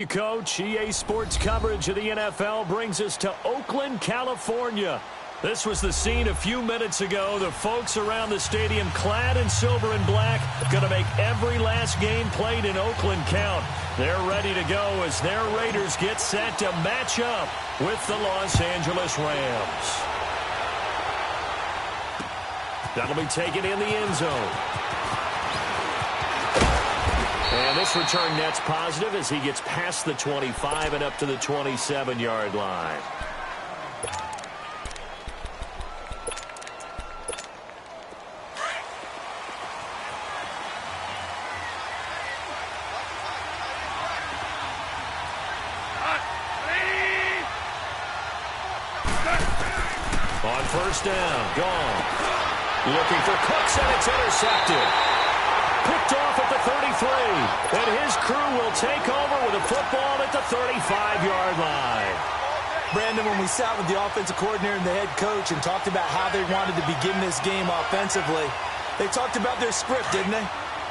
Coach, EA Sports coverage of the NFL brings us to Oakland, California. This was the scene a few minutes ago. The folks around the stadium clad in silver and black going to make every last game played in Oakland count. They're ready to go as their Raiders get set to match up with the Los Angeles Rams. That'll be taken in the end zone. And this return net's positive as he gets past the 25 and up to the 27-yard line. On first down, gone. Looking for Cooks, and it's intercepted. Picked off at the 33, and his crew will take over with a football at the 35-yard line. Brandon, when we sat with the offensive coordinator and the head coach and talked about how they wanted to begin this game offensively, they talked about their script, didn't they?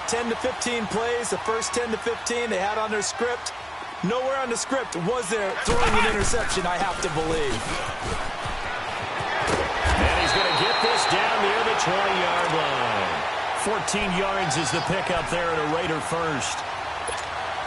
10 to 15 plays, the first 10 to 15 they had on their script. Nowhere on the script was there throwing an interception, I have to believe. And he's going to get this down near the 20-yard line. 14 yards is the pickup there at a Raider first.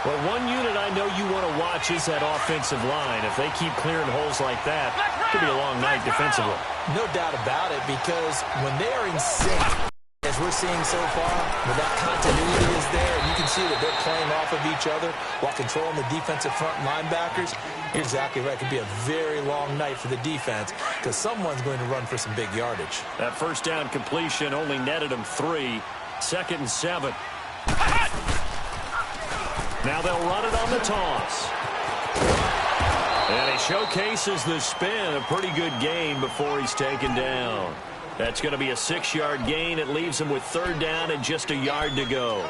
Well, one unit I know you want to watch is that offensive line. If they keep clearing holes like that, it could be a long night defensively. No doubt about it, because when they are in sync, as we're seeing so far, when that continuity is there, and you can see that they're playing off of each other while controlling the defensive front linebackers, you're exactly right. It could be a very long night for the defense because someone's going to run for some big yardage. That first down completion only netted them 3. 2nd and 7. Now they'll run it on the toss. And he showcases the spin. A pretty good gain before he's taken down. That's going to be a 6-yard gain. It leaves him with 3rd down and just a yard to go.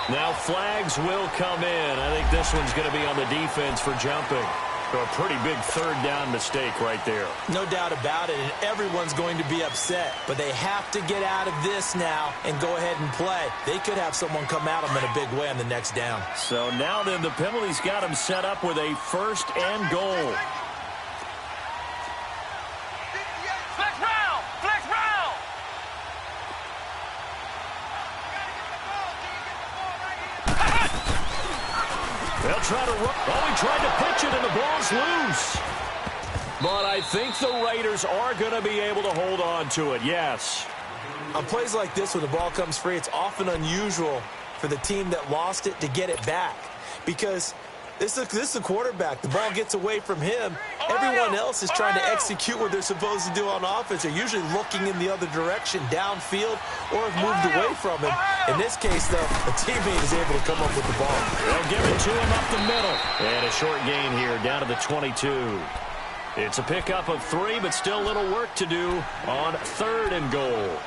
Now flags will come in. I think this one's going to be on the defense for jumping. So a pretty big 3rd down mistake right there. No doubt about it, and everyone's going to be upset. But they have to get out of this now and go ahead and play. They could have someone come at them in a big way on the next down. So now then the penalty's got them set up with a 1st and goal. They'll try to run. Oh, he tried to pitch it, and the ball's loose. But I think the Raiders are going to be able to hold on to it, yes. On plays like this, when the ball comes free, it's often unusual for the team that lost it to get it back. Because this is a quarterback. The ball gets away from him. Everyone else is trying to execute what they're supposed to do on offense. They're usually looking in the other direction, downfield, or have moved away from him. In this case, though, a teammate is able to come up with the ball. They'll give it to him up the middle. And a short gain here down to the 22. It's a pickup of 3, but still a little work to do on 3rd and goal.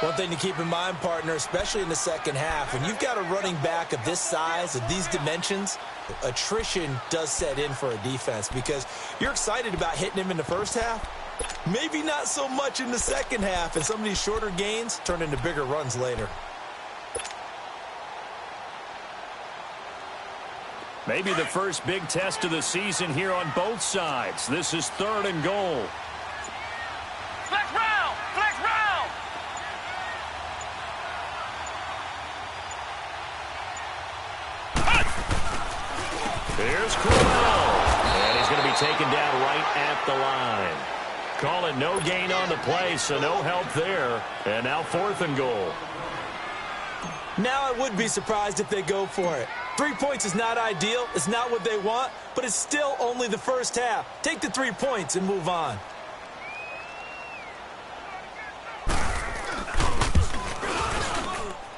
One thing to keep in mind, partner, especially in the second half, when you've got a running back of this size, of these dimensions, attrition does set in for a defense because you're excited about hitting him in the first half. Maybe not so much in the second half, and some of these shorter gains turn into bigger runs later. Maybe the first big test of the season here on both sides. This is 3rd and goal. Flex round! Flex round! Here's Crowell. And he's going to be taken down right at the line. Call it no gain on the play, so no help there. And now 4th and goal. Now I would be surprised if they go for it. 3 points is not ideal. It's not what they want, but it's still only the first half. Take the 3 points and move on.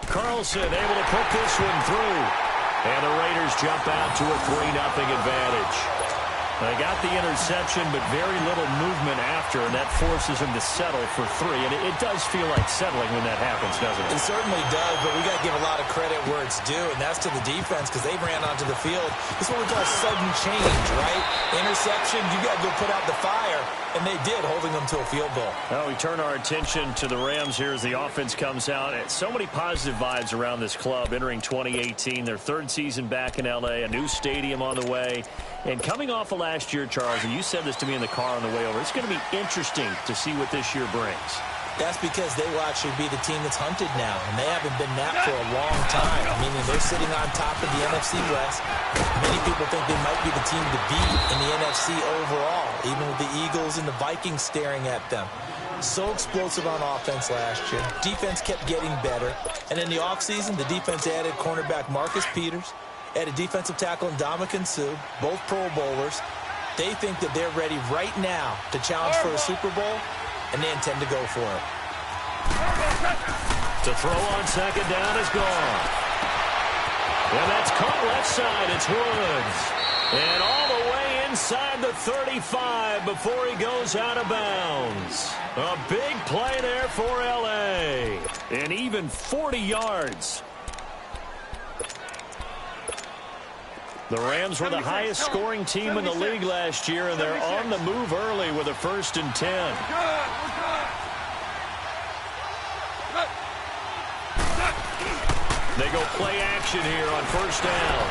Carlson able to put this one through. And the Raiders jump out to a 3-0 advantage. They got the interception, but very little movement after, and that forces him to settle for 3. And it does feel like settling when that happens, doesn't it? It certainly does, but we got to give a lot of credit where it's due, and that's to the defense because they ran onto the field. This is what we call sudden change, right? Interception, you got to go put out the fire, and they did, holding them to a field goal. Well, we turn our attention to the Rams here as the offense comes out. So many positive vibes around this club entering 2018, their 3rd season back in L.A., a new stadium on the way. And coming off of last year, Charles, and you said this to me in the car on the way over, it's going to be interesting to see what this year brings. That's because they will actually be the team that's hunted now, and they haven't been that for a long time, meaning they're sitting on top of the NFC West. Many people think they might be the team to beat in the NFC overall, even with the Eagles and the Vikings staring at them. So explosive on offense last year. Defense kept getting better. And in the offseason, the defense added cornerback Marcus Peters, added defensive tackle Ndamukong Suh, both Pro Bowlers. They think that they're ready right now to challenge for a Super Bowl, and they intend to go for it. To throw on second down is gone. And that's caught left side. It's Woods. And all the way inside the 35 before he goes out of bounds. A big play there for L.A. And even 40 yards. The Rams were the highest scoring team in the league last year, and they're on the move early with a 1st and 10. They go play action here on 1st down.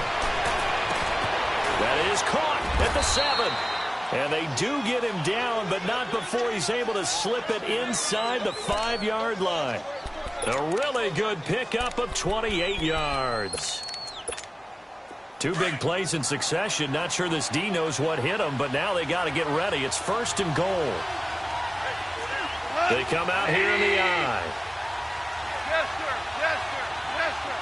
That is caught at the 7. And they do get him down, but not before he's able to slip it inside the 5-yard line. A really good pickup of 28 yards. 2 big plays in succession. Not sure this D knows what hit him, but now they got to get ready. It's 1st and goal. They come out here in the eye. Yes, sir. Yes, sir. Yes, sir.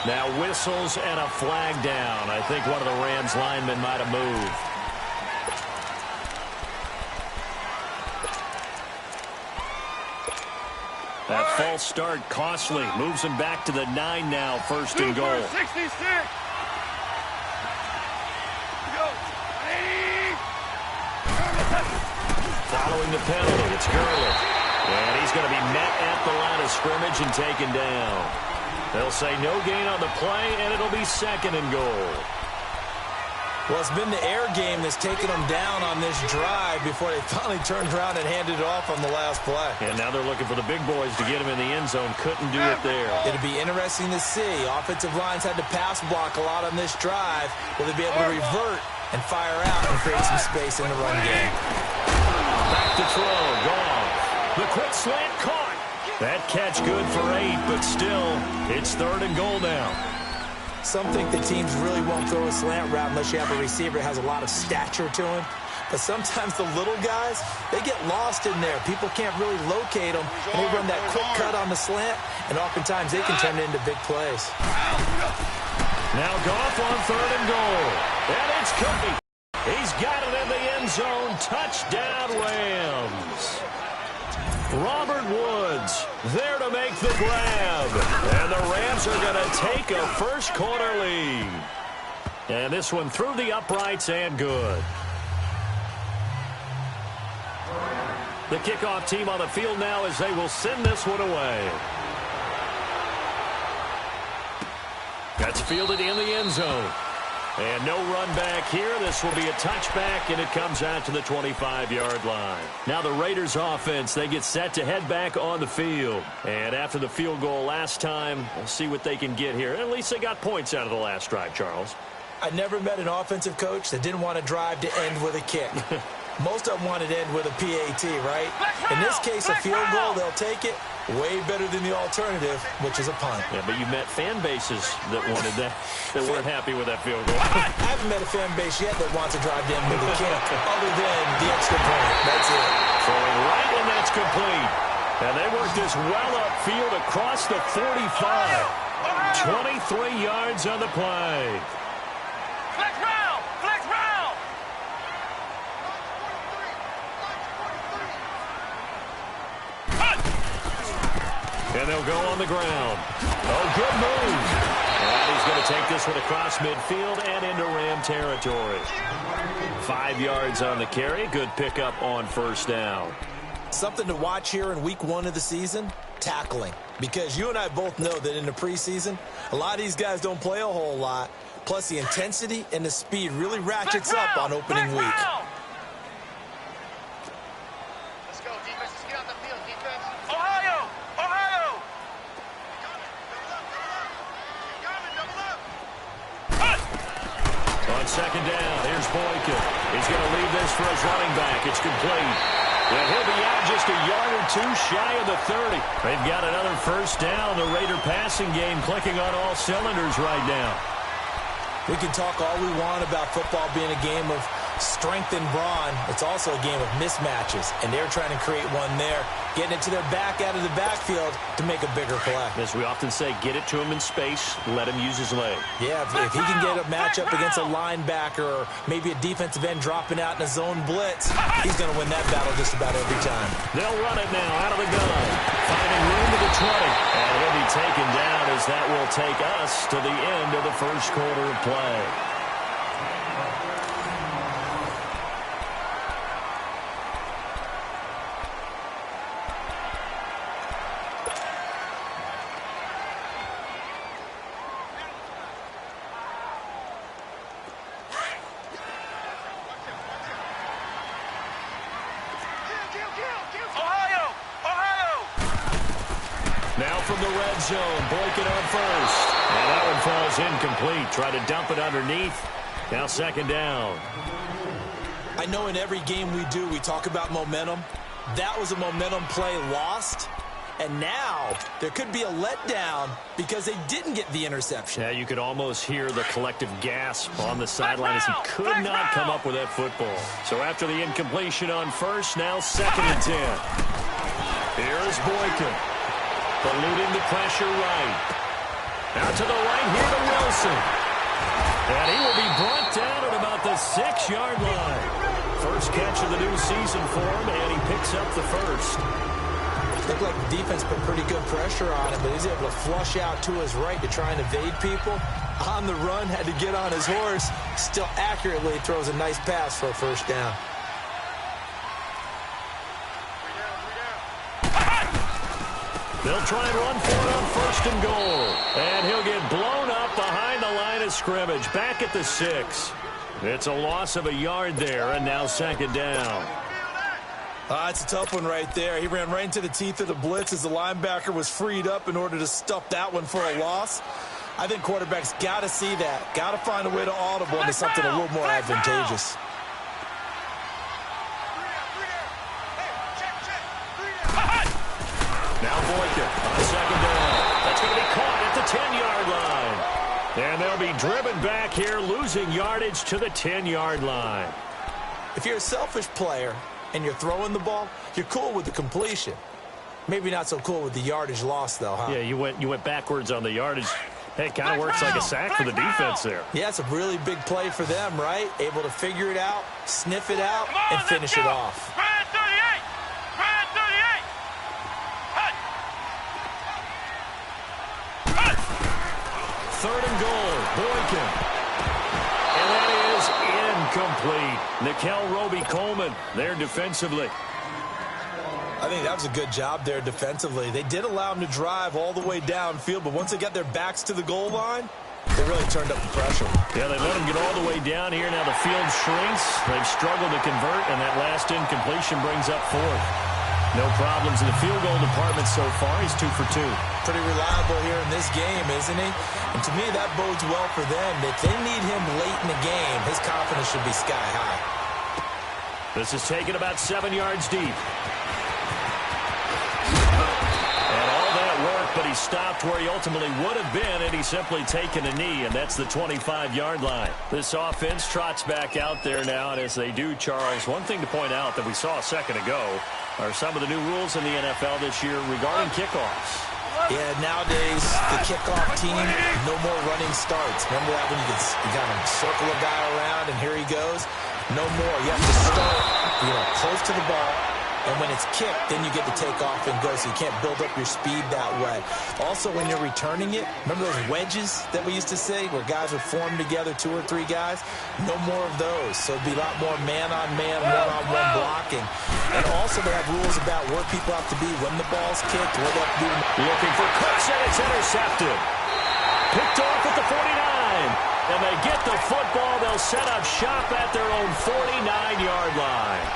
Now whistles and a flag down. I think one of the Rams linemen might have moved. That false start costly. Moves him back to the 9 now. 1st and goal. 66. Following the penalty, it's Gurley. And he's going to be met at the line of scrimmage and taken down. They'll say no gain on the play, and it'll be 2nd and goal. Well, it's been the air game that's taken them down on this drive before they finally turned around and handed it off on the last play. And now they're looking for the big boys to get him in the end zone. Couldn't do it there. It'll be interesting to see. Offensive lines had to pass block a lot on this drive. Will they be able to revert and fire out and create some space in the run game? Back to throw. Gone. The quick slant caught. That catch good for 8, but still, it's 3rd and goal now. Some think the teams really won't throw a slant route unless you have a receiver that has a lot of stature to him. But sometimes the little guys, they get lost in there. People can't really locate them, and they run that quick cut on the slant, and oftentimes they can turn it into big plays. Now Goff on 3rd and goal. And it's complete. He's got it in the end zone. Touchdown, Rams. Robert Woods there to make the grab. And the Rams are going to take a first-quarter lead. And this one through the uprights and good. The kickoff team on the field now as they will send this one away. That's fielded in the end zone. And no run back here. This will be a touchback, and it comes out to the 25-yard line. Now the Raiders offense, they get set to head back on the field. And after the field goal last time, we'll see what they can get here. At least they got points out of the last drive, Charles. I never met an offensive coach that didn't want to drive to end with a kick. Most of them wanted to end with a PAT, right? In this case, a field goal, they'll take it. Way better than the alternative, which is a punt. Yeah, but you met fan bases that wanted that, that weren't happy with that field goal. I haven't met a fan base yet that wants to drive to end with a kick, other than the extra point. That's it. Throwing right, and that's complete. And they worked this well upfield across the 45. 23 yards on the play. Flex round! Flex round! And they'll go on the ground. Oh, good move. And he's going to take this one across midfield and into Ram territory. 5 yards on the carry. Good pickup on first down. Something to watch here in week 1 of the season, tackling. Because you and I both know that in the preseason, a lot of these guys don't play a whole lot. Plus, the intensity and the speed really ratchets up on opening week. Let's go, defense. Let's get on the field, defense. Ohio! Ohio! On second down, here's Boykin. He's going to leave this for his running back. It's complete. And he'll be out just a yard or 2 shy of the 30. They've got another first down. The Raider passing game clicking on all cylinders right now. We can talk all we want about football being a game of strength and brawn. It's also a game of mismatches, and they're trying to create one there, getting it to their back out of the backfield to make a bigger play. As we often say, get it to him in space, let him use his leg. Yeah, if he can get a matchup against a linebacker or maybe a defensive end dropping out in a zone blitz, he's going to win that battle just about every time. They'll run it now out of the gun, finding room to the 20. And he'll be taken down as that will take us to the end of the first quarter of play. Now from the red zone, Boykin on first. And that one falls incomplete. Try to dump it underneath. Now second down. I know in every game we do, we talk about momentum. That was a momentum play lost. And now there could be a letdown because they didn't get the interception. Yeah, you could almost hear the collective gasp on the sideline as he could not come up with that football. So after the incompletion on first, now second and 10. Here's Boykin. Eluding the pressure right. Out to the right here to Wilson. And he will be brought down at about the 6-yard line. First catch of the new season for him, and he picks up the first. Looked like the defense put pretty good pressure on him, but he's able to flush out to his right to try and evade people. On the run, had to get on his horse. Still accurately throws a nice pass for a first down. They'll try and run for it on first and goal. And he'll get blown up behind the line of scrimmage. Back at the 6. It's a loss of a yard there, and now second down. It's a tough one right there. He ran right into the teeth of the blitz as the linebacker was freed up in order to stuff that one for a loss. I think quarterbacks got to see that. Got to find a way to audible into something a little more advantageous. Now Boykin on second down. That's going to be caught at the 10-yard line. And they'll be driven back here, losing yardage to the 10-yard line. If you're a selfish player and you're throwing the ball, you're cool with the completion. Maybe not so cool with the yardage loss, though, huh? Yeah, you went backwards on the yardage. Hey, it kind of works like a sack for the defense there. Yeah, it's a really big play for them, right? Able to figure it out, sniff it out, and finish it off. Third and goal, Boykin. And that is incomplete. Nikel Roby-Coleman there defensively. I think that was a good job there defensively. They did allow him to drive all the way downfield, but once they got their backs to the goal line, they really turned up the pressure. Yeah, they let him get all the way down here. Now the field shrinks. They've struggled to convert, and that last incompletion brings up fourth. No problems in the field goal department so far. He's 2 for 2. Pretty reliable here in this game, isn't he? And to me, that bodes well for them. If they need him late in the game, his confidence should be sky high. This is taken about 7 yards deep. And all that work, but he stopped where he ultimately would have been, and he's simply taken a knee, and that's the 25-yard line. This offense trots back out there now, and as they do, Charles, one thing to point out that we saw a second ago are some of the new rules in the NFL this year regarding kickoffs. Yeah, nowadays, the kickoff team, no more running starts. Remember that when you kind of circle a guy around and here he goes? No more. You have to start, close to the ball, And when it's kicked, then you get to take off and go, so you can't build up your speed that way. Also, when you're returning it, remember those wedges that we used to say where guys would form together, 2 or 3 guys? No more of those. So it'd be a lot more man-on-man, one-on-one blocking. And also they have rules about where people have to be when the ball's kicked, where they have to be. Looking for Cooks, and it's intercepted. Picked off at the 49. And they get the football. They'll set up shop at their own 49-yard line.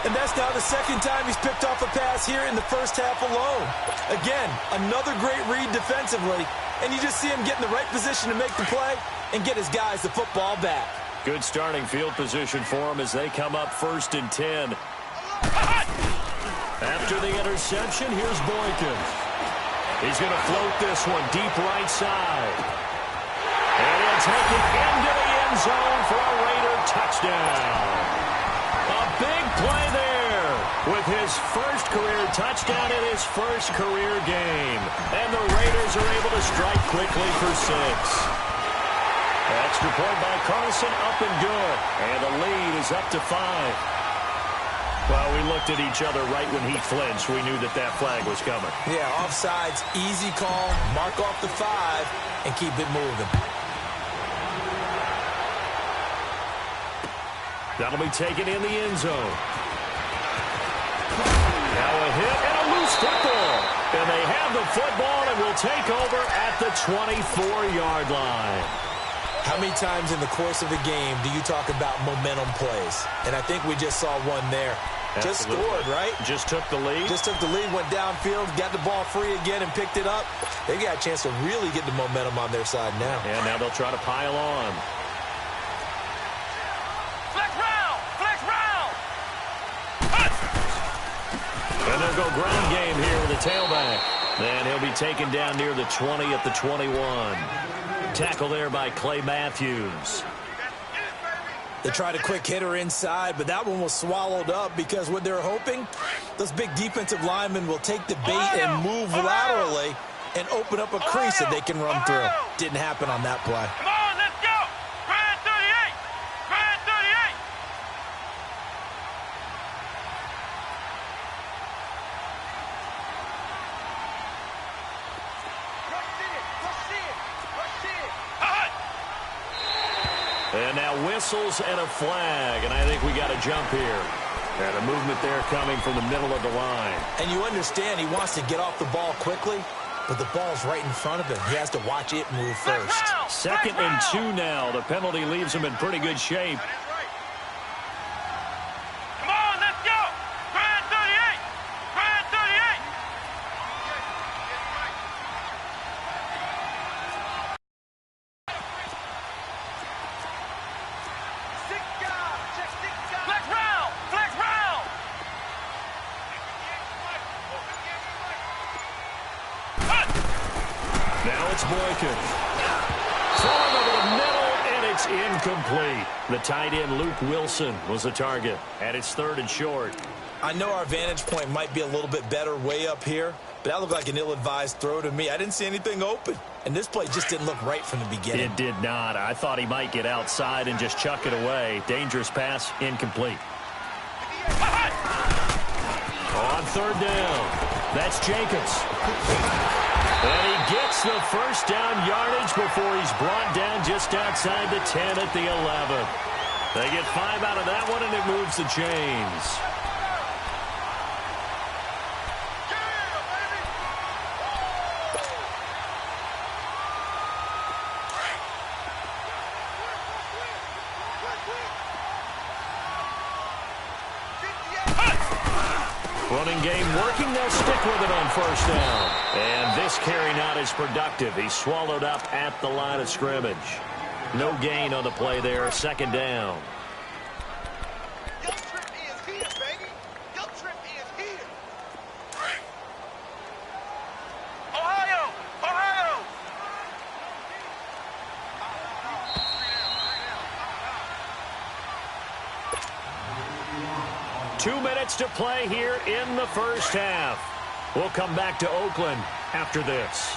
And that's now the second time he's picked off a pass here in the first half alone. Again, another great read defensively. And you just see him get in the right position to make the play and get his guys the football back. Good starting field position for him as they come up 1st and 10. After the interception, here's Boykin. He's going to float this one deep right side. And he'll take it into the end zone for a Raider touchdown. A big play there with his first career touchdown in his first career game. And the Raiders are able to strike quickly for 6. Extra point by Carlson, up and good. And the lead is up to 5. Well, we looked at each other right when he flinched. We knew that that flag was coming. Yeah, offsides, easy call, mark off the 5, and keep it moving. That'll be taken in the end zone. Now a hit and a loose football. And they have the football and will take over at the 24-yard line. How many times in the course of the game do you talk about momentum plays? And I think we just saw one there. Absolutely. Just scored, right? Just took the lead. Just took the lead, went downfield, got the ball free again and picked it up. They got a chance to really get the momentum on their side now. And now they'll try to pile on. Flex round! Flex round! And they'll go ground game here with the tailback. And he'll be taken down near the 20 at the 21. Tackle there by Clay Matthews. They tried a quick hitter inside, but that one was swallowed up because what they're hoping, those big defensive linemen will take the bait and move laterally and open up a crease that they can run through. Didn't happen on that play. Come on, let's go! Grand 38! Grand 38! And now whistles and a flag, and I think we got a jump here. And a movement there coming from the middle of the line. And you understand he wants to get off the ball quickly, but the ball's right in front of him. He has to watch it move first. 2nd and 2 now. The penalty leaves him in pretty good shape. Come on, let's go! Grand 38! Grand 38! Flex round! Flex round! Now it's Boykin. Throwing over the middle, and it's incomplete. The tight end, Luke Wilson, was the target. And it's 3rd and short. I know our vantage point might be a little bit better way up here, but that looked like an ill-advised throw to me. I didn't see anything open, and this play just didn't look right from the beginning. It did not. I thought he might get outside and just chuck it away. Dangerous pass, incomplete. On 3rd down, that's Jacobs. And he gets the first down yardage before he's brought down just outside the 10 at the 11. They get 5 out of that one, and it moves the chains. Running game working. They'll stick with it on 1st down. And this carry not as productive. He's swallowed up at the line of scrimmage. No gain on the play there. 2nd down. Guilt trip is here, baby. Guilt trip is here. Ohio! Ohio! 2 minutes to play here in the first half. We'll come back to Oakland after this.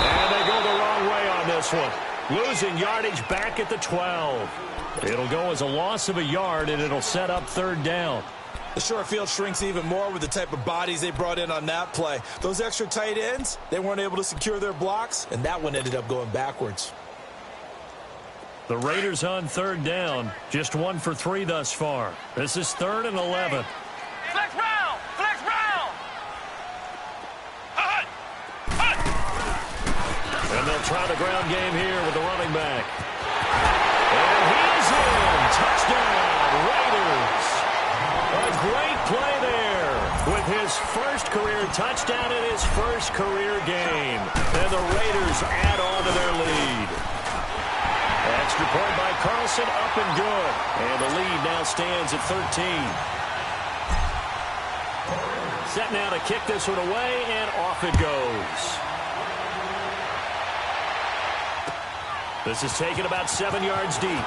And they go the this one. Losing yardage back at the 12. It'll go as a loss of a yard, and it'll set up third down. The short field shrinks even more with the type of bodies they brought in on that play. Those extra tight ends, they weren't able to secure their blocks, and that one ended up going backwards. The Raiders on third down, just 1 for 3 thus far. This is 3rd and 11. Flex round! Flex round! And they'll try the ground game here with the running back. And he's in. Touchdown, Raiders. A great play there with his first career touchdown in his first career game. And the Raiders add on to their lead. Extra point by Carlson, up and good. And the lead now stands at 13. Set now to kick this one away, and off it goes. This is taken about 7 yards deep.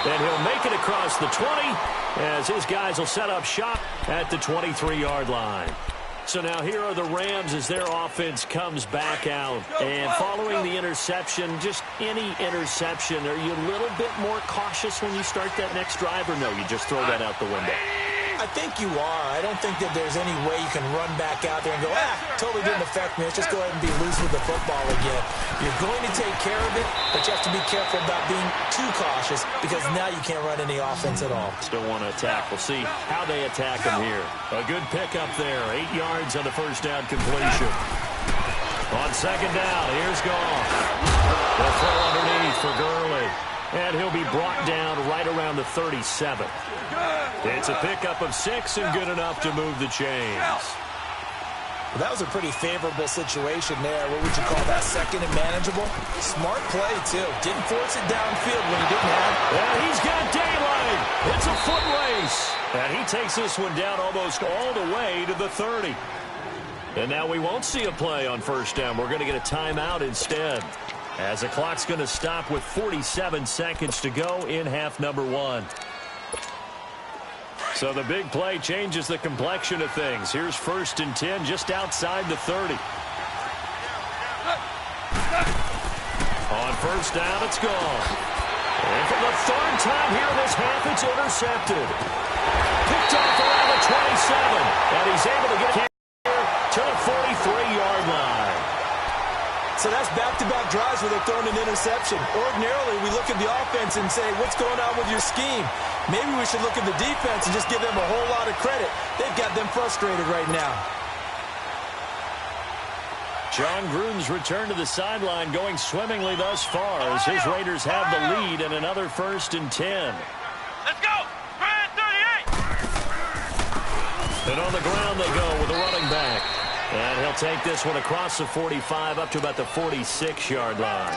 And he'll make it across the 20 as his guys will set up shop at the 23-yard line. So now here are the Rams as their offense comes back out. And following the interception, just any interception, are you a little bit more cautious when you start that next drive, or no, you just throw that out the window? I think you are. I don't think that there's any way you can run back out there and go, totally didn't affect me. Let's just go ahead and be loose with the football again. You're going to take care of it, but you have to be careful about being too cautious because now you can't run any offense at all. Still want to attack. We'll see how they attack him here. A good pickup there. 8 yards on the first down completion. On second down, here's Goff. They'll throw underneath for Gurley. And he'll be brought down right around the 37. It's a pickup of 6 and good enough to move the chains. Well, that was a pretty favorable situation there. What would you call that? Second and manageable? Smart play, too. Didn't force it downfield when he didn't have it. And he's got daylight. It's a foot race. And he takes this one down almost all the way to the 30. And now we won't see a play on first down. We're going to get a timeout instead, as the clock's going to stop with 47 seconds to go in half number 1. So the big play changes the complexion of things. Here's 1st and 10 just outside the 30. On first down, it's gone. And for the 3rd time here this half, it's intercepted. Picked off around the 27. And he's able to get here to the 43-yard line. So that's back-to-back drives where they're throwing an interception. Ordinarily, we look at the offense and say, what's going on with your scheme? Maybe we should look at the defense and just give them a whole lot of credit. They've got them frustrated right now. John Gruden's return to the sideline going swimmingly thus far as his Raiders have the lead and another 1st and 10. Let's go! Grand 38! And on the ground they go with the running back. And he'll take this one across the 45 up to about the 46-yard line.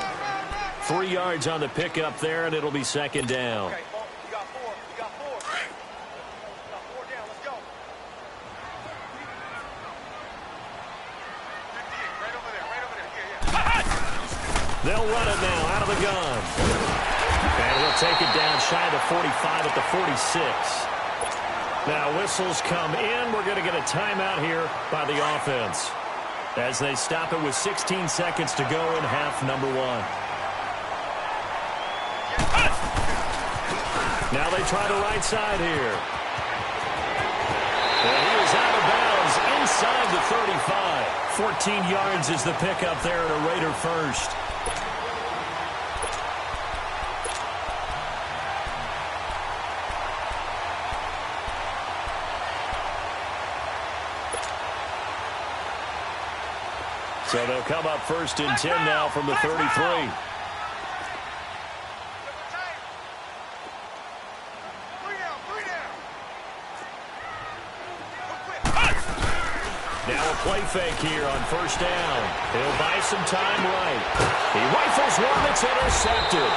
3 yards on the pickup there, and it'll be second down. Okay, you got 4. You got 4. You got 4 down. Let's go. 58. Right over there. Right over there. Yeah. They'll run it now out of the gun. And he'll take it down shy of the 45 at the 46. Now whistles come in. We're going to get a timeout here by the offense as they stop it with 16 seconds to go in half number 1. Now they try the right side here. And he is out of bounds inside the 35. 14 yards is the pickup there at a Raider first. So they'll come up 1st and 10 now from the 33. Now a play fake here on first down. He'll buy some time right. He rifles one that's intercepted.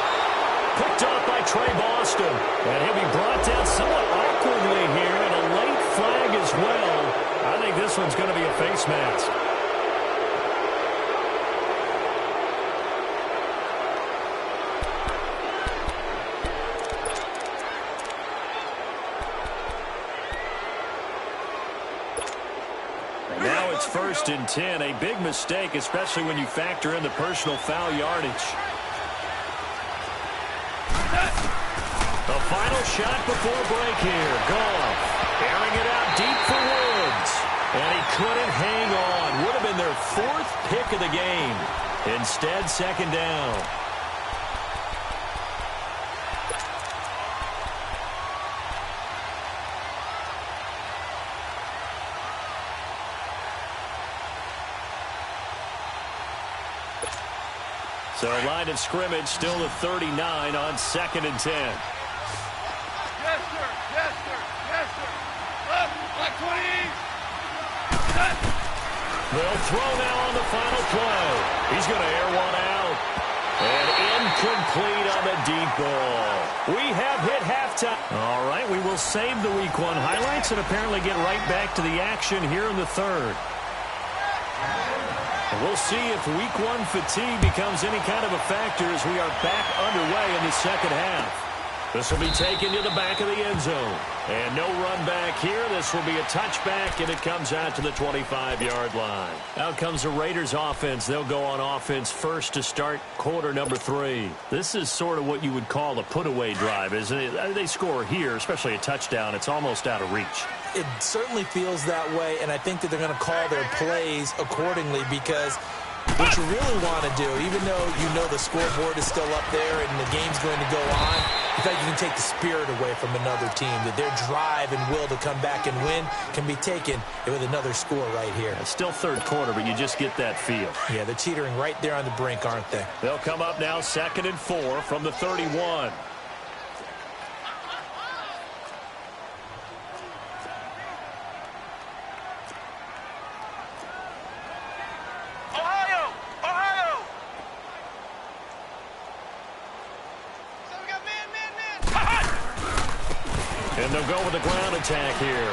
Picked off by Trey Boston. And he'll be brought down somewhat awkwardly here, and a late flag as well. I think this one's going to be a face mask. It's 1st and 10, a big mistake, especially when you factor in the personal foul yardage. The final shot before break here. Goff airing it out deep for Woods. And he couldn't hang on. Would have been their 4th pick of the game. Instead, 2nd down. So line of scrimmage still to 39 on 2nd and 10. Yes, sir. Yes, sir. Yes, sir. Up, like 20. They'll throw now on the final play. He's going to air one out. And incomplete on the deep ball. We have hit halftime. All right, we will save the Week 1 highlights and apparently get right back to the action here in the 3rd. We'll see if Week 1 fatigue becomes any kind of a factor as we are back underway in the 2nd half. This will be taken to the back of the end zone. And no run back here. This will be a touchback, and it comes out to the 25-yard line. Out comes the Raiders offense. They'll go on offense first to start quarter number 3. This is sort of what you would call a put-away drive, isn't it? They score here, especially a touchdown. It's almost out of reach. It certainly feels that way, and I think that they're going to call their plays accordingly because what you really want to do, even though you know the scoreboard is still up there and the game's going to go on, in fact, you can take the spirit away from another team, that their drive and will to come back and win can be taken with another score right here. It's still 3rd quarter, but you just get that feel. Yeah, they're teetering right there on the brink, aren't they? They'll come up now 2nd and 4 from the 31. And they'll go with the ground attack here.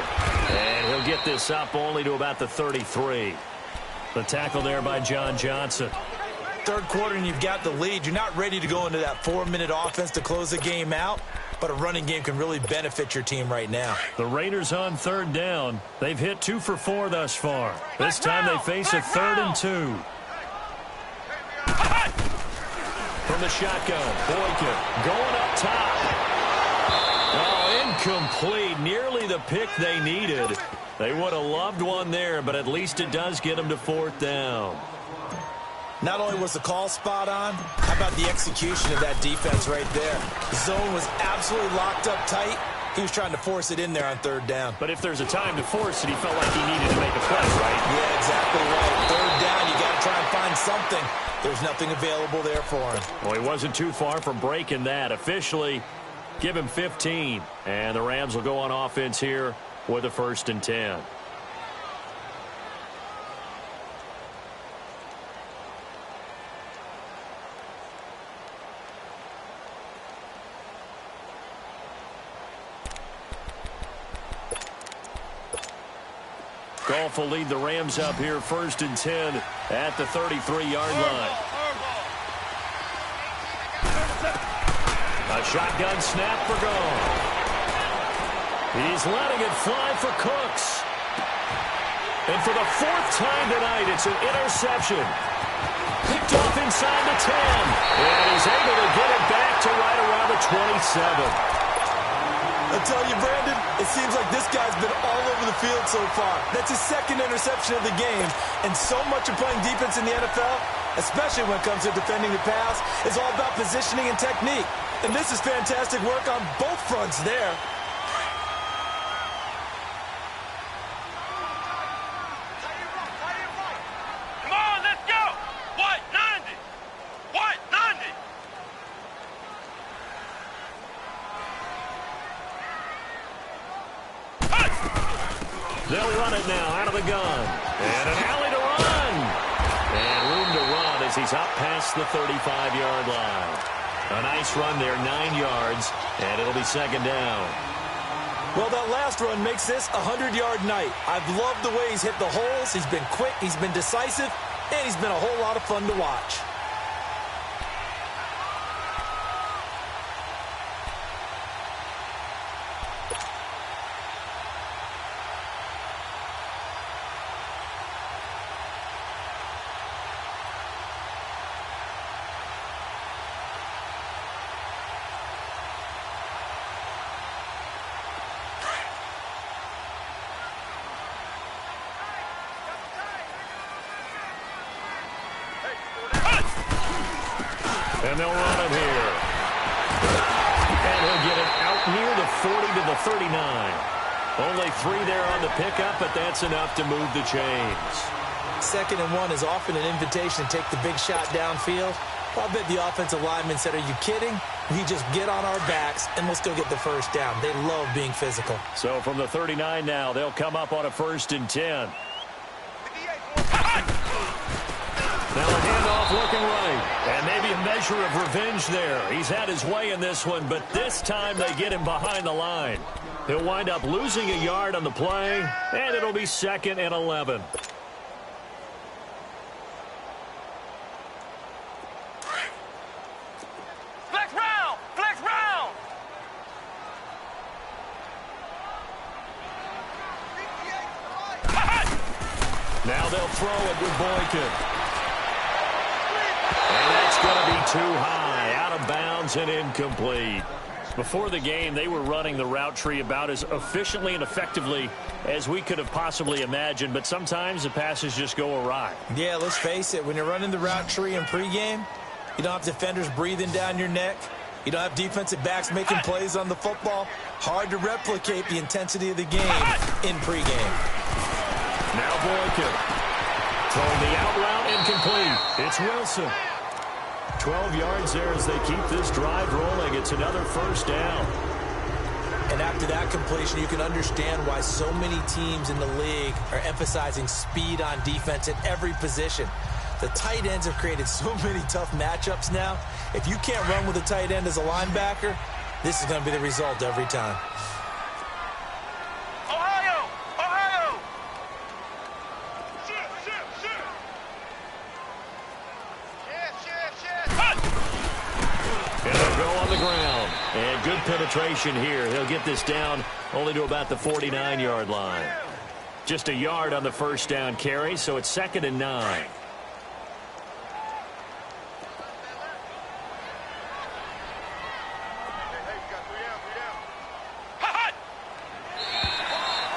And he'll get this up only to about the 33. The tackle there by John Johnson. 3rd quarter and you've got the lead. You're not ready to go into that 4-minute offense to close the game out, but a running game can really benefit your team right now. The Raiders on 3rd down. They've hit 2 for 4 thus far. This time they face a 3rd and 2. From the shotgun, Boykin going up top. Oh, incomplete. Nearly the pick they needed. They would have loved one there, but at least it does get them to 4th down. Not only was the call spot on, how about the execution of that defense right there? The zone was absolutely locked up tight. He was trying to force it in there on 3rd down. But if there's a time to force it, he felt like he needed to make a play, right? Yeah, exactly right. 3rd down, you got to try and find something. There's nothing available there for him. Well, he wasn't too far from breaking that. Officially, give him 15. And the Rams will go on offense here with a 1st and 10. Goff will lead the Rams up here 1st and 10 at the 33-yard line. A shotgun snap for Goff. He's letting it fly for Cooks. And for the 4th time tonight, it's an interception. Picked off inside the 10. And he's able to get it back to right around the 27. I tell you, Brandon, it seems like this guy's been all over the field so far. That's his 2nd interception of the game. And so much of playing defense in the NFL, especially when it comes to defending the pass, is all about positioning and technique. And this is fantastic work on both fronts there. Come on, let's go! What? 90! What? 90! They'll run it now out of the gun. And an alley to run. And room to run as he's up past the 35-yard line. A nice run there, 9 yards, and it'll be 2nd down. Well, that last run makes this a 100-yard night. I've loved the way he's hit the holes. He's been quick, he's been decisive, and he's been a whole lot of fun to watch. And they'll run it here. And he'll get it out near the 40 to the 39. Only 3 there on the pickup, but that's enough to move the chains. 2nd and 1 is often an invitation to take the big shot downfield. Well, I bet the offensive lineman said, are you kidding? We just get on our backs, and we'll still get the first down. They love being physical. So from the 39 now, they'll come up on a 1st and 10. Now a handoff looking right. And maybe a measure of revenge there. He's had his way in this one, but this time they get him behind the line. He'll wind up losing a yard on the play, and it'll be 2nd and 11. Flex round! Flex round! Now they'll throw it with Boykin. And that's going to be too high, out of bounds and incomplete. Before the game, they were running the route tree about as efficiently and effectively as we could have possibly imagined, but sometimes the passes just go awry. Yeah, let's face it, when you're running the route tree in pregame, you don't have defenders breathing down your neck. You don't have defensive backs making plays on the football. Hard to replicate the intensity of the game in pregame. Now Boykin. Throwing the out route incomplete. It's Wilson. 12 yards there as they keep this drive rolling. It's another 1st down. And after that completion, you can understand why so many teams in the league are emphasizing speed on defense at every position. The tight ends have created so many tough matchups now. If you can't run with a tight end as a linebacker, this is going to be the result every time. Ohio! Ohio! Shoot! And they'll go on the ground. And good penetration here. He'll get this down only to about the 49-yard line. Just a yard on the 1st down carry, so it's 2nd and 9.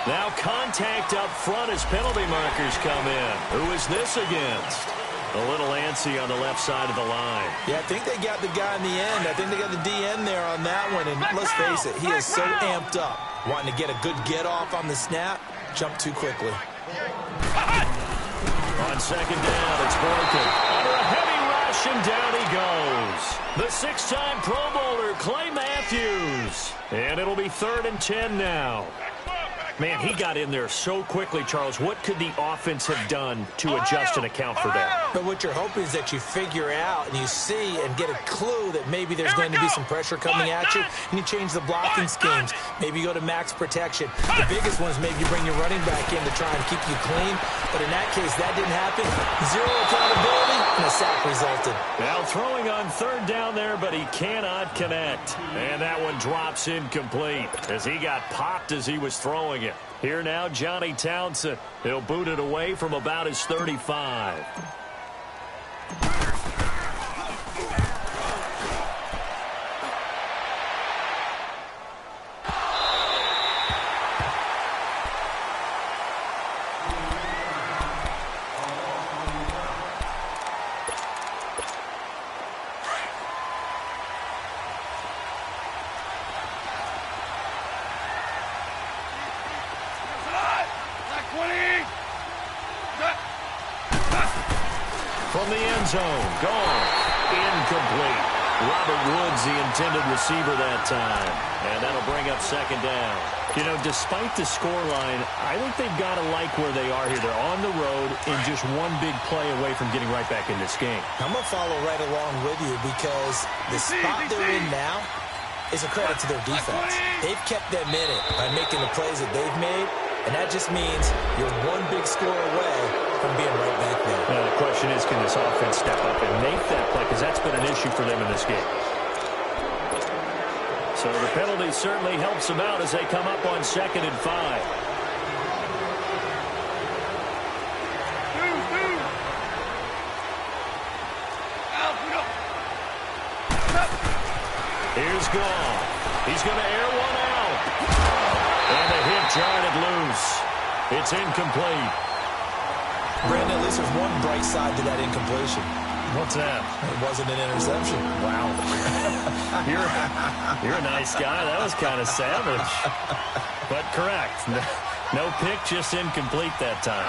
Now contact up front as penalty markers come in. Who is this against? A little antsy on the left side of the line. Yeah, I think they got the guy in the end. I think they got the DN there on that one. And let's face it, he is so amped up, wanting to get a good get-off on the snap, jump too quickly. On 2nd down, it's Boykin. Under a heavy rush, and down he goes. The 6-time Pro Bowler, Clay Matthews. And it'll be 3rd and 10 now. Man, he got in there so quickly, Charles. What could the offense have done to adjust and account for that? But what you're hoping is that you figure out and you see and get a clue that maybe there's going to be some pressure coming at you, and you change the blocking schemes. Maybe you go to max protection. The biggest one is maybe you bring your running back in to try and keep you clean. But in that case, that didn't happen. 0 accountability, and a sack resulted. Now throwing on 3rd down there, but he cannot connect. And that one drops incomplete as he got popped as he was throwing it. Here now, Johnny Townsend. He'll boot it away from about his 35. From the end zone, gone, incomplete. Robert Woods, the intended receiver that time. And that'll bring up 2nd down. You know, despite the scoreline, I think they've got to like where they are here. They're on the road and just one big play away from getting right back in this game. I'm going to follow right along with you because the spot they're in now is a credit to their defense. They've kept them in it by making the plays that they've made, and that just means you're one big score away from being right back there. Now, the question is, can this offense step up and make that play? Because that's been an issue for them in this game. So the penalty certainly helps them out as they come up on 2nd and 5. Here's Goff. He's going to air one out. And the hit jarred loose. It's incomplete. Brandon, at least there's one bright side to that incompletion. What's that? It wasn't an interception. Wow. You're a nice guy. That was kind of savage. But correct. No pick, just incomplete that time.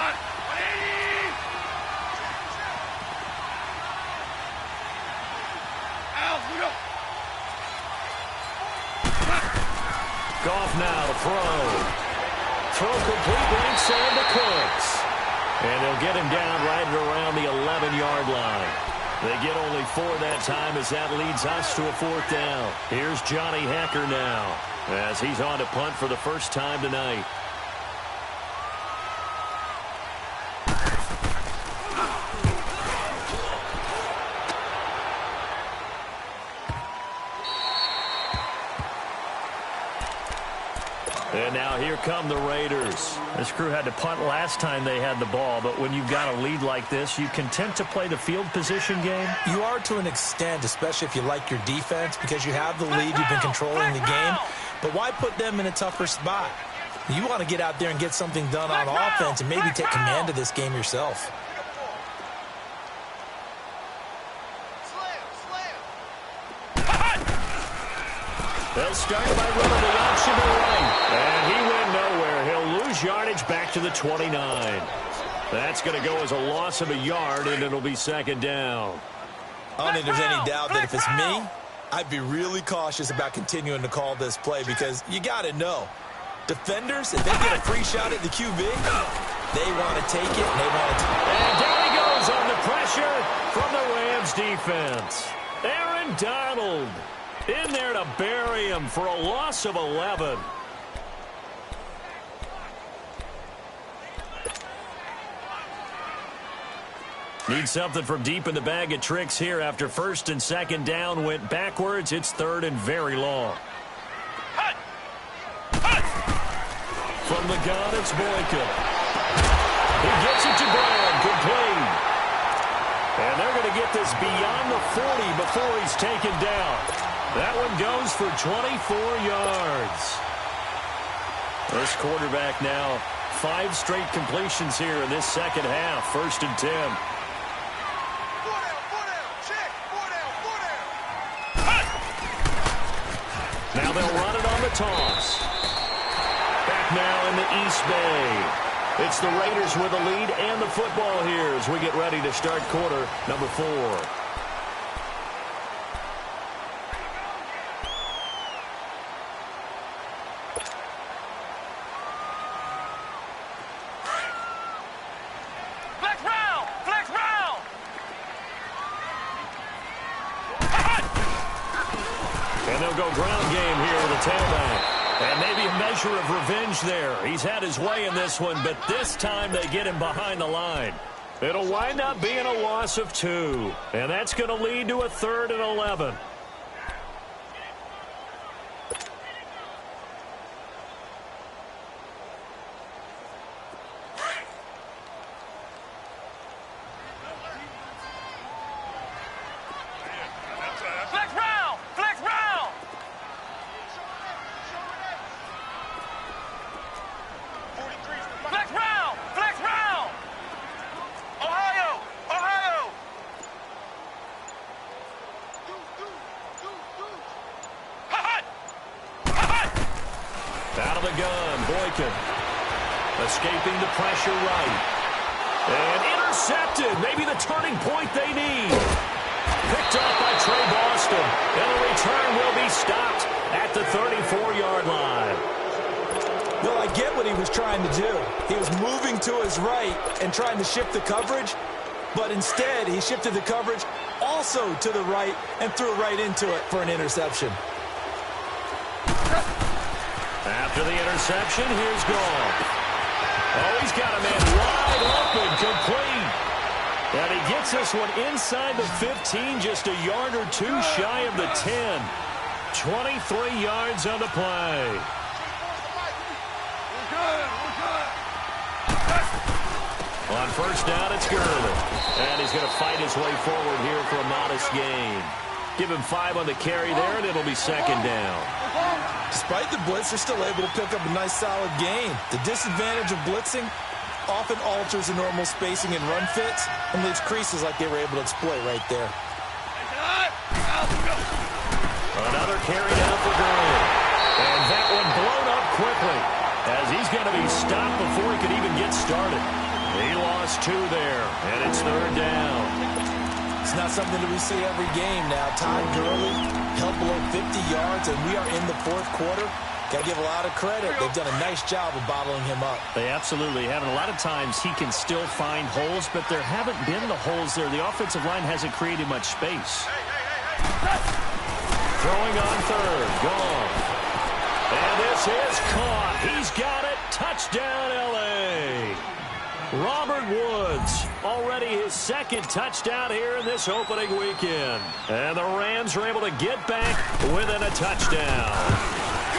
Goff now to throw. Throw complete right side to Cooks. And they'll get him down right around the 11-yard line. They get only 4 that time as that leads us to a 4th down. Here's Johnny Hacker now as he's on to punt for the first time tonight. And now here come the Raiders. This crew had to punt last time they had the ball, but when you've got a lead like this, you content to play the field position game? You are to an extent, especially if you like your defense, because you have the lead, you've been controlling the game. But why put them in a tougher spot? You want to get out there and get something done on offense and maybe take command of this game yourself. They'll start by running the option to right. And he went nowhere. He'll lose yardage back to the 29. That's going to go as a loss of a yard, and it'll be 2nd down. I don't think there's any doubt that if it's me, I'd be really cautious about continuing to call this play because you got to know. Defenders, if they get a free shot at the QB, they want to take it, and they want to... And down he goes on the pressure from the Rams defense. Aaron Donald in there to bury him for a loss of 11. Need something from deep in the bag of tricks here after 1st and 2nd down went backwards. It's 3rd and very long. From the gun, it's Boykin. He gets it to Brown, complete. And they're going to get this beyond the 40 before he's taken down. That one goes for 24 yards. This quarterback now 5 straight completions here in this second half. 1st and 10. Now they'll run it on the toss. Back now in the East Bay. It's the Raiders with the lead and the football here as we get ready to start quarter number 4. And they'll go ground game here with a tailback. And maybe a measure of revenge there. He's had his way in this one, but this time they get him behind the line. It'll wind up being a loss of 2. And that's going to lead to a 3rd and 11. Out of the gun, Boykin. Escaping the pressure right. And intercepted. Maybe the turning point they need. Picked off by Trey Boston. And the return will be stopped at the 34-yard line. Well, I get what he was trying to do. He was moving to his right and trying to shift the coverage. But instead, he shifted the coverage also to the right and threw right into it for an interception. After the interception, here's Goff. Oh, he's got a man wide open, complete. And he gets this one inside the 15, just a yard or 2 shy of the 10. 23 yards on the play. On 1st down, it's Gurley. And he's going to fight his way forward here for a modest gain. Give him 5 on the carry there, and it'll be 2nd down. Despite the blitz, they're still able to pick up a nice solid gain. The disadvantage of blitzing, often alters the normal spacing and run fits and leaves creases like they were able to exploit right there. Another carry down for Gurley. And that one blown up quickly as he's going to be stopped before he could even get started. He lost 2 there, and it's 3rd down. It's not something that we see every game now. Todd Gurley held below 50 yards, and we are in the 4th quarter. Got to give a lot of credit. They've done a nice job of bottling him up. They absolutely have. And a lot of times he can still find holes, but there haven't been the holes there. The offensive line hasn't created much space. Throwing on 3rd. Gone. And this is caught. He's got it. Touchdown, L.A. Robert Woods, already his 2nd touchdown here in this opening weekend. And the Rams are able to get back within a touchdown.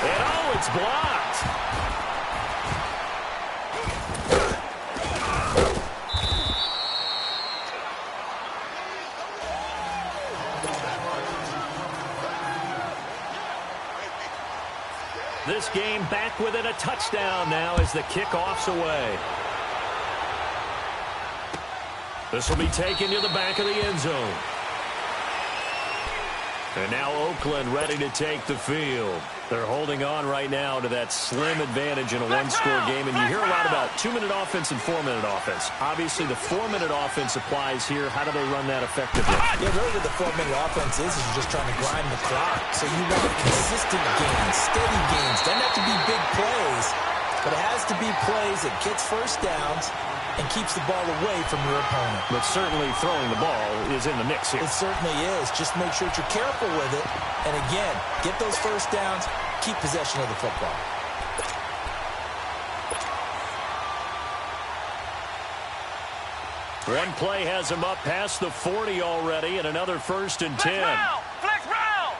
And oh, it's blocked. This game back within a touchdown now as the kickoff's away. This will be taken to the back of the end zone. And now Oakland ready to take the field. They're holding on right now to that slim advantage in a one-score game. And you hear a lot about 2-minute offense and 4-minute offense. Obviously, the 4-minute offense applies here. How do they run that effectively? Yeah, really what the 4-minute offense is you're just trying to grind the clock. So you want consistent gains, steady gains. Doesn't have to be big plays, but it has to be plays that gets first downs and keeps the ball away from your opponent. But certainly throwing the ball is in the mix here. It certainly is. Just make sure that you're careful with it. And again, get those first downs, keep possession of the football. One play has him up past the 40 already, and another 1st and 10. Flex round!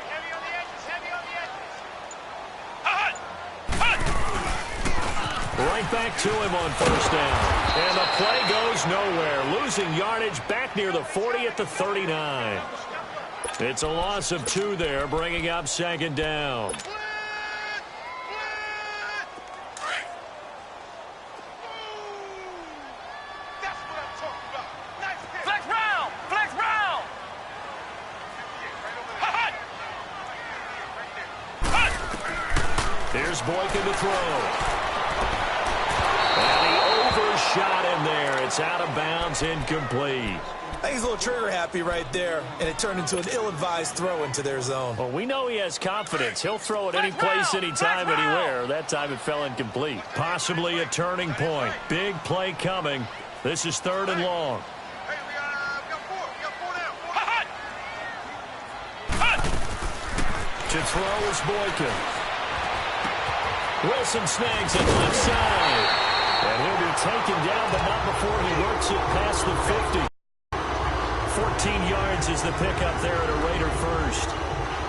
Heavy on the edges, heavy on the edges. Right back to him on 1st down. And the play goes nowhere. Losing yardage back near the 40 at the 39. It's a loss of 2 there, bringing up 2nd down. Flex round! Flex round! Here's Boykin to throw. And he overshot him there. It's out of bounds, incomplete. I think he's a little trigger happy right there, and it turned into an ill-advised throw into their zone. Well, we know he has confidence. He'll throw it any place, anytime, anywhere. That time it fell incomplete. Possibly a turning point. Big play coming. This is 3rd and long. Hey, we got 4. We got 4 down. To throw is Boykin. Wilson snags it left side. And he'll be taken down, but not before he works it past the 50. 14 yards is the pickup there at a Raider first.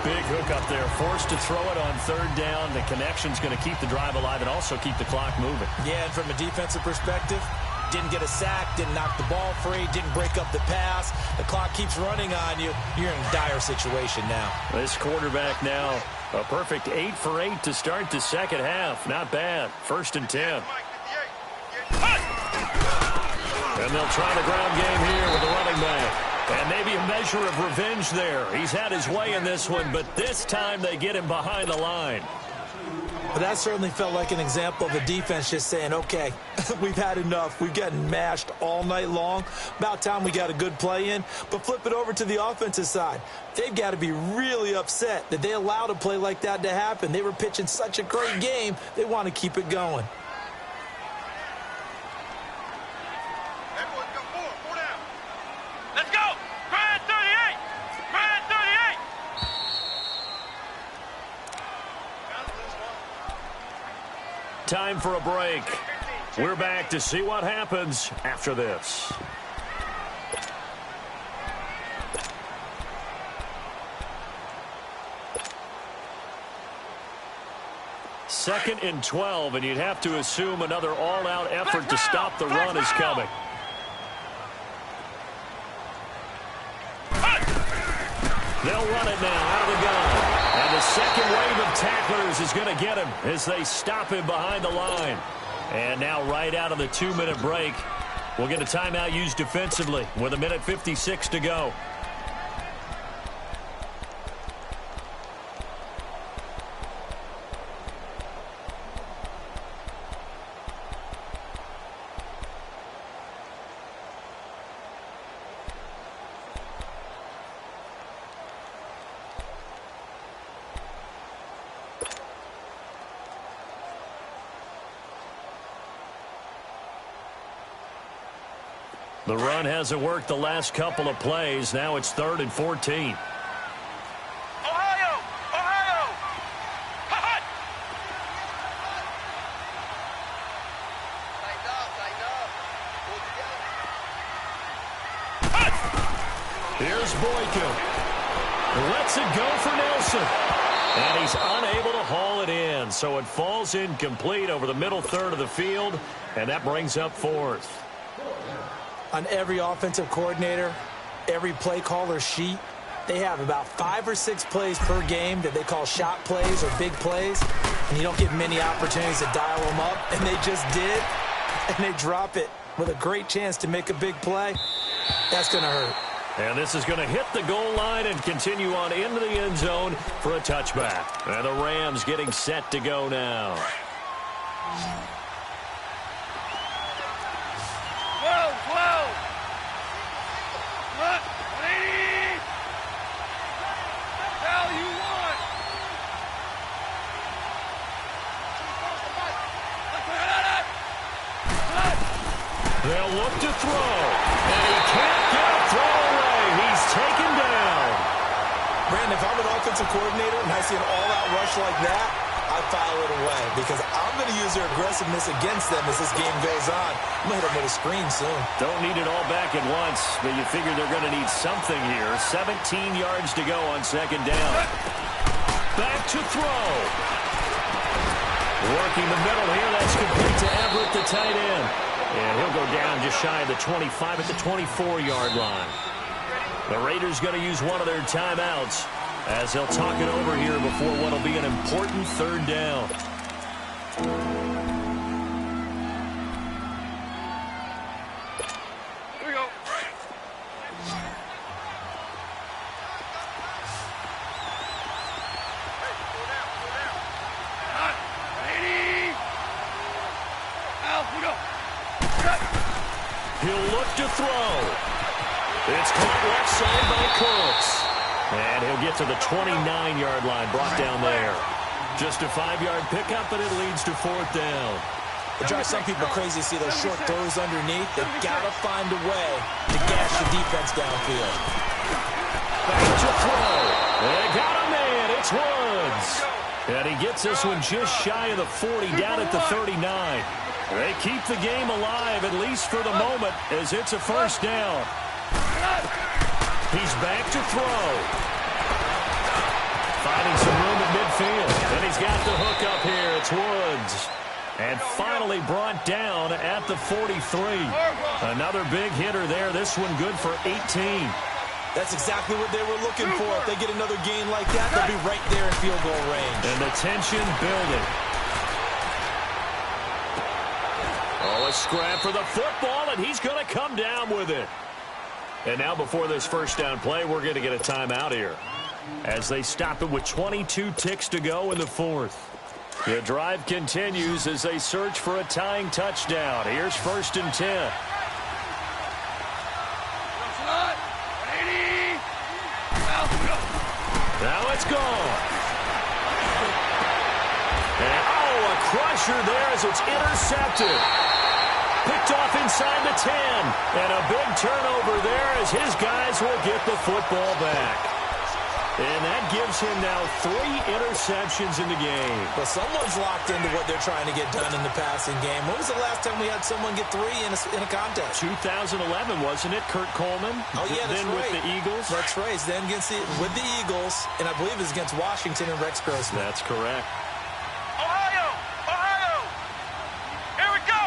Big hook up there. Forced to throw it on 3rd down. The connection's going to keep the drive alive and also keep the clock moving. Yeah, and from a defensive perspective, didn't get a sack, didn't knock the ball free, didn't break up the pass. The clock keeps running on you. You're in a dire situation now. This quarterback now, a perfect 8 for 8 to start the 2nd half. Not bad. 1st and 10. And they'll try the ground game here with the running back. And maybe a measure of revenge there. He's had his way in this one, but this time they get him behind the line. But that certainly felt like an example of the defense just saying, okay, we've had enough. We've gotten mashed all night long. About time we got a good play in. But flip it over to the offensive side. They've got to be really upset that they allowed a play like that to happen. They were pitching such a great game, they want to keep it going. Let's go! Grind 38! Grind 38! Time for a break. We're back to see what happens after this. Second and 12, and you'd have to assume another all-out effort to stop the run is coming. They'll run it now out of the gun. second wave of tacklers is going to get him as they stop him behind the line. And now right out of the 2-minute break, we'll get a timeout used defensively with 1:56 to go. The run hasn't worked the last couple of plays. Now it's 3rd and 14. Ohio! Ohio! Hot! Here's Boykin. Lets it go for Nelson. And he's unable to haul it in. So it falls incomplete over the middle third of the field. And that brings up 4th. On every offensive coordinator, every play caller sheet, they have about 5 or 6 plays per game that they call shot plays or big plays, and you don't get many opportunities to dial them up, and they just did, and they drop it with a great chance to make a big play. That's going to hurt. And this is going to hit the goal line and continue on into the end zone for a touchback. And the Rams getting set to go now. 12. What? 180. Hell you want? They'll look to throw. And he can't get a throw away. He's taken down. Brandon, if I'm an offensive coordinator and I see an all-out rush like that, I file it away because I'm going to use their aggressiveness against them as this game goes on. I'm going to hit them with a screen soon. Don't need it all back at once, but you figure they're going to need something here. 17 yards to go on 2nd down. Back to throw. Working the middle here. That's complete to Everett, the tight end. And he'll go down just shy of the 25 at the 24-yard line. The Raiders going to use one of their timeouts as they'll talk it over here before what will be an important 3rd down. Here we go. Hot. 180. Al, we go. He'll look to throw. It's caught left side by Cooks. And he'll get to the 29-yard line, brought down there. Just a 5-yard pickup, and it leads to 4th down. It drives some people crazy to see those short throws underneath. They've got to find a way to gash the defense downfield. Back to throw. They got a man. It's Woods. And he gets this one just shy of the 40, down at the 39. They keep the game alive, at least for the moment, as it's a 1st down. He's back to throw. Finding some room at midfield. And he's got the hook up here. It's Woods. And finally brought down at the 43. Another big hitter there. This one good for 18. That's exactly what they were looking for. If they get another gain like that, they'll be right there in field goal range. And the tension building. Oh, a scrap for the football, and he's going to come down with it. And now before this 1st down play, we're going to get a timeout here as they stop it with 22 ticks to go in the 4th. The drive continues as they search for a tying touchdown. Here's 1st and 10. Now it's gone. And, oh, a crusher there as it's intercepted. Picked off inside the 10. And a big turnover there as his guys will get the football back. And that gives him now 3 interceptions in the game. But someone's locked into what they're trying to get done in the passing game. When was the last time we had someone get 3 in a contest? 2011, wasn't it? Kurt Coleman? Oh, yeah, that's then right. with the Eagles? That's right. Then with the Eagles, and I believe it's against Washington and Rex Grossman. That's correct. Ohio! Ohio! Here we go!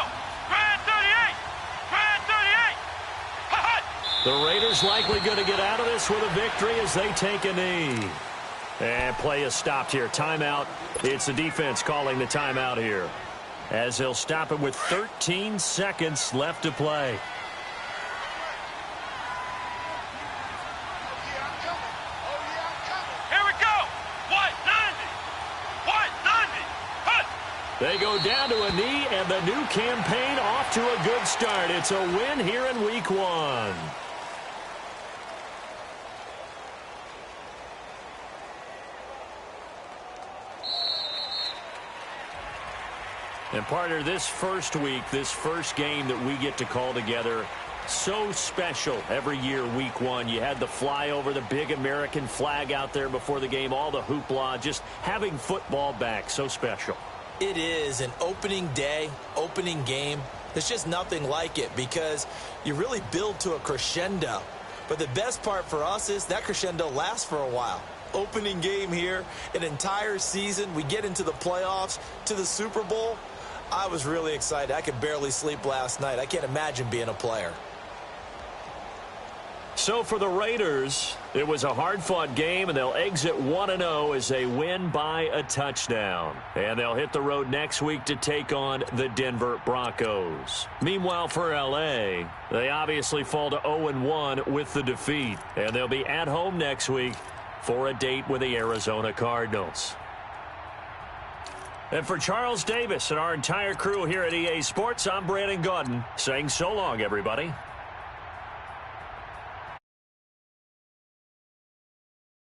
Grand 38! Grand 38! Ha-ha! The Raiders likely going to get out of this with a victory as they take a knee. And play is stopped here. Timeout. It's the defense calling the timeout here, as he'll stop it with 13 seconds left to play. Here we go. 190. 190. Hut. They go down to a knee, and the new campaign off to a good start. It's a win here in Week 1. And partner, this first week, this first game that we get to call together, so special every year, Week 1. You had the flyover, the big American flag out there before the game, all the hoopla, just having football back, so special. It is an opening day, opening game. There's just nothing like it because you really build to a crescendo. But the best part for us is that crescendo lasts for a while. Opening game here, an entire season. We get into the playoffs, to the Super Bowl. I was really excited. I could barely sleep last night. I can't imagine being a player. So for the Raiders, it was a hard-fought game, and they'll exit 1-0 as they win by a touchdown. And they'll hit the road next week to take on the Denver Broncos. Meanwhile, for L.A., they obviously fall to 0-1 with the defeat. And they'll be at home next week for a date with the Arizona Cardinals. And for Charles Davis and our entire crew here at EA Sports, I'm Brandon Gaudin saying so long, everybody.